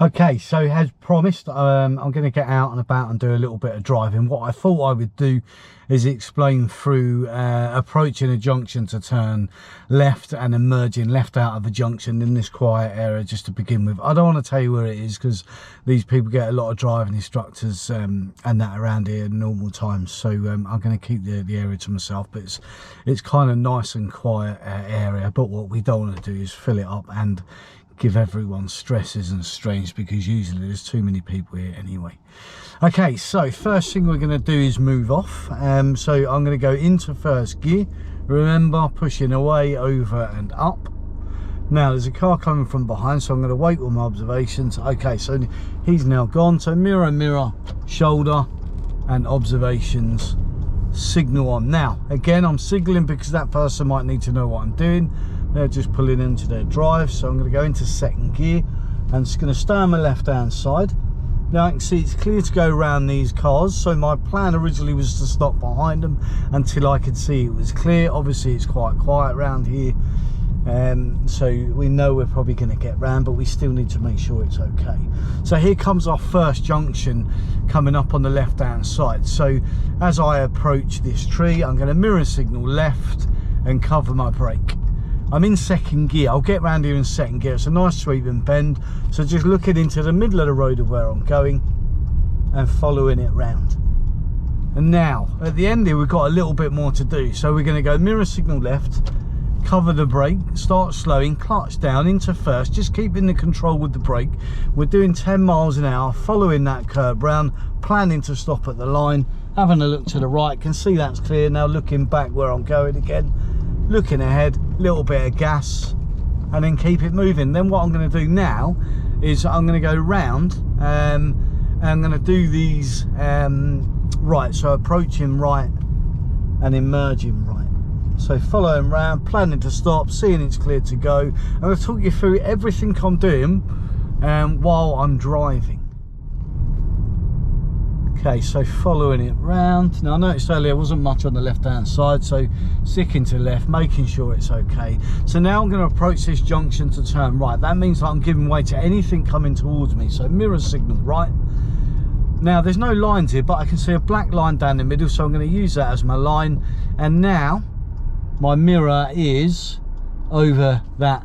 Okay, so as promised, I'm going to get out and about and do a little bit of driving. What I thought I would do is explain through approaching a junction to turn left and emerging left out of a junction in this quiet area just to begin with. I don't want to tell you where it is because these people get a lot of driving instructors and that around here in normal times. So I'm going to keep the area to myself, but it's kind of nice and quiet area. But what we don't want to do is fill it up and give everyone stresses and strains, because usually there's too many people here anyway. Okay, so first thing we're going to do is move off. So I'm going to go into first gear. Remember, pushing away, over and up. Now there's a car coming from behind, so I'm going to wait with my observations. Okay, so he's now gone. So mirror, mirror, shoulder and observations, signal on. Now again, I'm signaling because that person might need to know what I'm doing. They're just pulling into their drive, so I'm going to go into second gear and it's going to stay on my left hand side. Now I can see it's clear to go around these cars, so my plan originally was to stop behind them until I could see it was clear. Obviously it's quite quiet around here, so we know we're probably going to get round, but we still need to make sure it's okay. So here comes our first junction coming up on the left hand side. So as I approach this tree, I'm going to mirror signal left and cover my brake. I'm in second gear. I'll get round here in second gear. It's a nice sweeping bend, so just looking into the middle of the road of where I'm going and following it round. And now at the end here we've got a little bit more to do, so we're going to go mirror signal left, cover the brake, start slowing, clutch down into first, just keeping the control with the brake. We're doing 10 miles an hour, following that curb round, planning to stop at the line, having a look to the right, can see that's clear. Now looking back where I'm going again, looking ahead, little bit of gas, and then keep it moving. Then what I'm going to do now is I'm going to go round and I'm going to do these right, so approaching right and emerging right. So following round, planning to stop, seeing it's clear to go. I'm going to talk you through everything I'm doing while I'm driving. Okay, so following it round. Now I noticed earlier there wasn't much on the left hand side, so sticking to left, making sure it's okay. So now I'm going to approach this junction to turn right. That means that I'm giving way to anything coming towards me. So mirror signal right. Now there's no lines here, but I can see a black line down the middle, so I'm going to use that as my line. And now my mirror is over that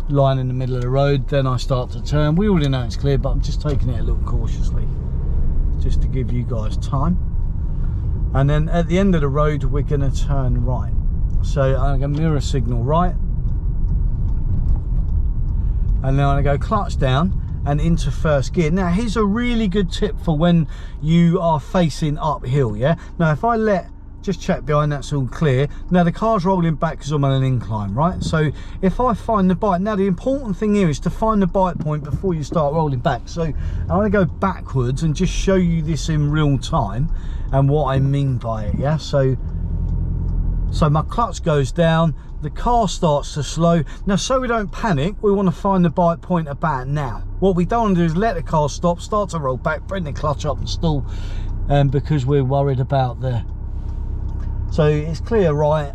line in the middle of the road. Then I start to turn. We already know it's clear, but I'm just taking it a little cautiously, just to give you guys time. And then at the end of the road we're going to turn right. So I'm going to mirror signal right, and then I'm going to go clutch down and into first gear. Now here's a really good tip for when you are facing uphill. Yeah, now if I just check behind, that's all clear. Now the car's rolling back because I'm on an incline, right? So if I find the bite, now the important thing here is to find the bite point before you start rolling back. So I'm going to go backwards and just show you this in real time and what I mean by it. Yeah, so my clutch goes down, the car starts to slow. Now so we don't panic, we want to find the bite point about now. What we don't want to do is let the car stop, start to roll back, bring the clutch up and stall, because we're worried about the... So it's clear right,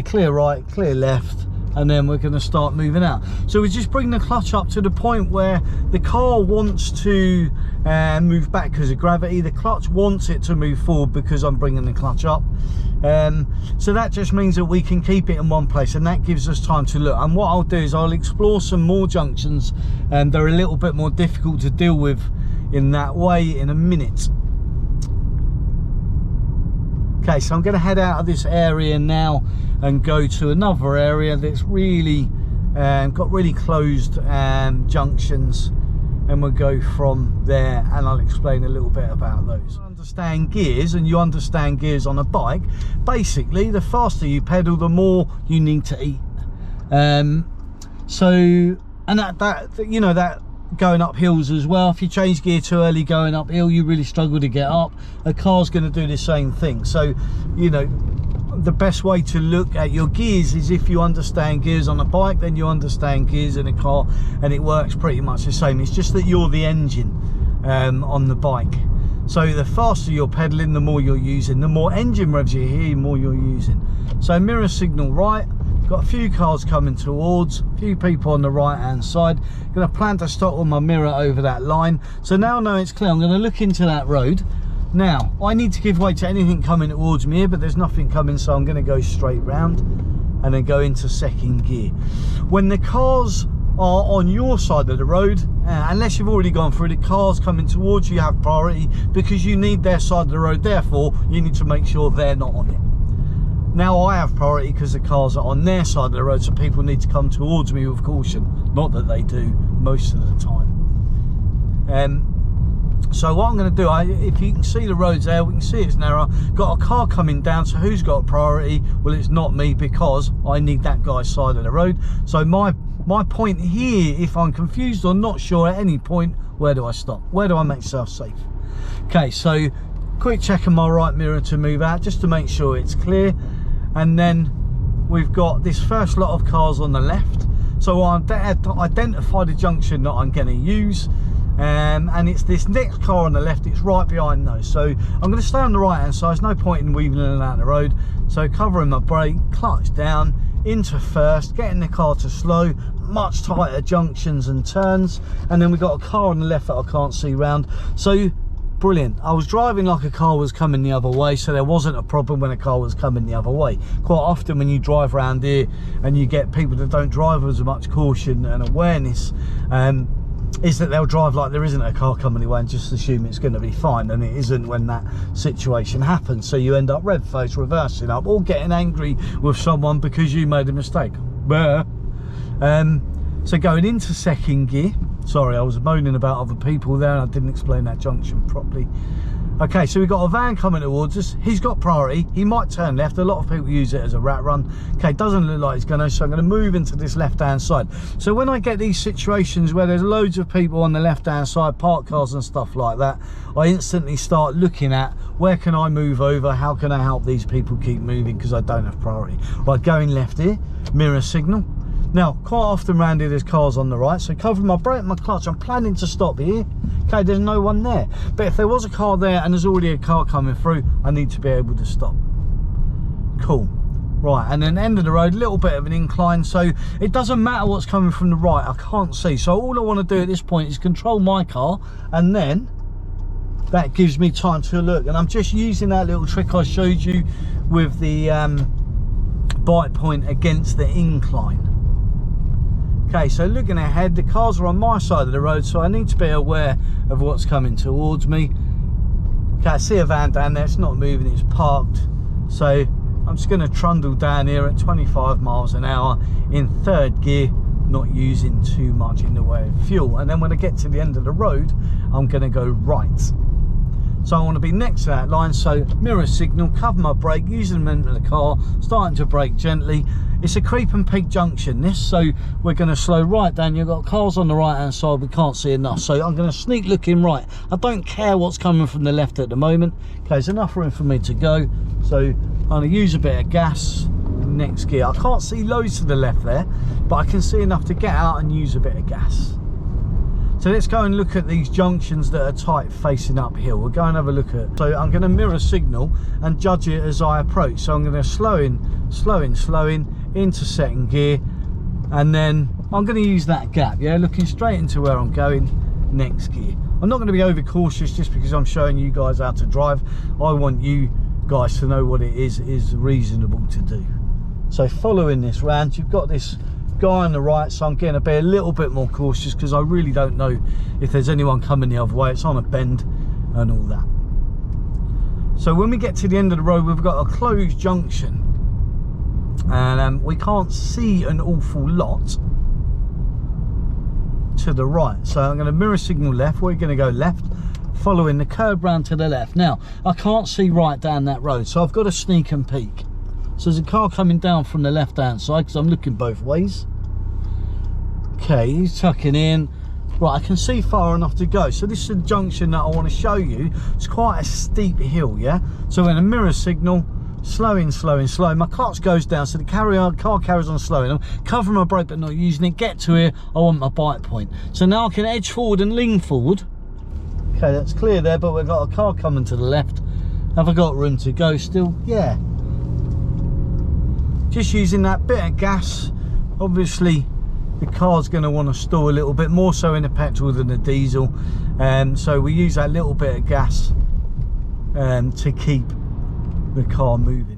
clear right, clear left, and then we're going to start moving out. So we just bring the clutch up to the point where the car wants to move back because of gravity. The clutch wants it to move forward because I'm bringing the clutch up. So that just means that we can keep it in one place, and that gives us time to look. And what I'll do is I'll explore some more junctions, and they're a little bit more difficult to deal with in that way in a minute. Okay, so I'm going to head out of this area now and go to another area that's really got really closed junctions, and we'll go from there and I'll explain a little bit about those. You understand gears, and you understand gears on a bike. Basically, the faster you pedal, the more you need to eat. So, and that you know, that going up hills as well, if you change gear too early going uphill, you really struggle to get up. A car's going to do the same thing. So you know, the best way to look at your gears is, if you understand gears on a bike, then you understand gears in a car, and it works pretty much the same. It's just that you're the engine on the bike. So the faster you're pedaling, the more you're using, the more engine revs you hear, the more you're using. So mirror signal right, got a few cars coming towards, a few people on the right hand side. Gonna plan to stop with my mirror over that line. So now I know it's clear, I'm gonna look into that road. Now, I need to give way to anything coming towards me here, but there's nothing coming, so I'm gonna go straight round and then go into second gear. When the cars are on your side of the road, unless you've already gone through, the cars coming towards you have priority because you need their side of the road, therefore you need to make sure they're not on it. Now I have priority because the cars are on their side of the road, so people need to come towards me with caution. Not that they do most of the time. So what I'm going to do, if you can see the roads there, we can see it's narrow. Got a car coming down, so who's got priority? Well, it's not me because I need that guy's side of the road. So my point here, if I'm confused or not sure at any point, where do I stop? Where do I make myself safe? Okay, so quick check on my right mirror to move out just to make sure it's clear. And then we've got this first lot of cars on the left. So I identify the junction that I'm going to use. And it's this next car on the left, it's right behind those. So I'm going to stay on the right hand side, there's no point in weaving in and out of the road. So covering my brake, clutch down, into first, getting the car to slow, much tighter junctions and turns. And then we've got a car on the left that I can't see round. So brilliant. I was driving like a car was coming the other way, so there wasn't a problem when a car was coming the other way. Quite often when you drive around here and you get people that don't drive with as much caution and awareness, is that they'll drive like there isn't a car coming away and just assume it's going to be fine, and it isn't when that situation happens. So you end up red face, reversing up, or getting angry with someone because you made a mistake. So going into second gear, sorry, I was moaning about other people there and I didn't explain that junction properly. Okay, so we've got a van coming towards us. He's got priority. He might turn left. A lot of people use it as a rat run. Okay, doesn't look like he's going to, so I'm going to move into this left-hand side. So when I get these situations where there's loads of people on the left-hand side, parked cars and stuff like that, I instantly start looking at where can I move over? How can I help these people keep moving because I don't have priority? Right, going left here, mirror signal. Now, quite often around here, there's cars on the right, so covering my brake and my clutch, I'm planning to stop here. Okay, there's no one there. But if there was a car there and there's already a car coming through, I need to be able to stop. Cool. Right, and then end of the road, a little bit of an incline, so it doesn't matter what's coming from the right, I can't see. So all I want to do at this point is control my car, and then that gives me time to look. And I'm just using that little trick I showed you with the bite point against the incline. Okay, so looking ahead, the cars are on my side of the road, so I need to be aware of what's coming towards me. Okay, I see a van down there, it's not moving, it's parked. So I'm just going to trundle down here at 25 miles an hour in third gear, not using too much in the way of fuel. And then when I get to the end of the road, I'm going to go right. So I want to be next to that line, so mirror signal, cover my brake, using the movement of the car, starting to brake gently. It's a creep and peak junction this, so we're going to slow right down. You've got cars on the right hand side, we can't see enough, so I'm going to sneak looking right. I don't care what's coming from the left at the moment. Okay, there's enough room for me to go, so I'm going to use a bit of gas, next gear. I can't see loads to the left there, but I can see enough to get out and use a bit of gas. So let's go and look at these junctions that are tight facing uphill. We'll go and have a look at. So I'm going to mirror signal and judge it as I approach. So I'm going to slow in into second gear, and then I'm going to use that gap, yeah, looking straight into where I'm going, next gear. I'm not going to be over cautious just because I'm showing you guys how to drive. I want you guys to know what it is reasonable to do. So following this round, you've got this guy on the right, so I'm going to be a little bit more cautious because I really don't know if there's anyone coming the other way. It's on a bend and all that. So when we get to the end of the road, we've got a closed junction, and we can't see an awful lot to the right. So I'm going to mirror signal left. We're going to go left, following the curb round to the left. Now I can't see right down that road, so I've got to sneak and peek. So there's a car coming down from the left hand side because I'm looking both ways. Okay, he's tucking in. Right, I can see far enough to go. So this is a junction that I want to show you. It's quite a steep hill, yeah? So when a mirror signal, slowing. My clutch goes down, so the car carries on slowing. I'm covering my brake but not using it. Get to here, I want my bite point. So now I can edge forward and lean forward. Okay, that's clear there, but we've got a car coming to the left. Have I got room to go still? Yeah. just using that bit of gas. Obviously the car's going to want to store a little bit more so in the petrol than the diesel, so we use that little bit of gas to keep the car moving.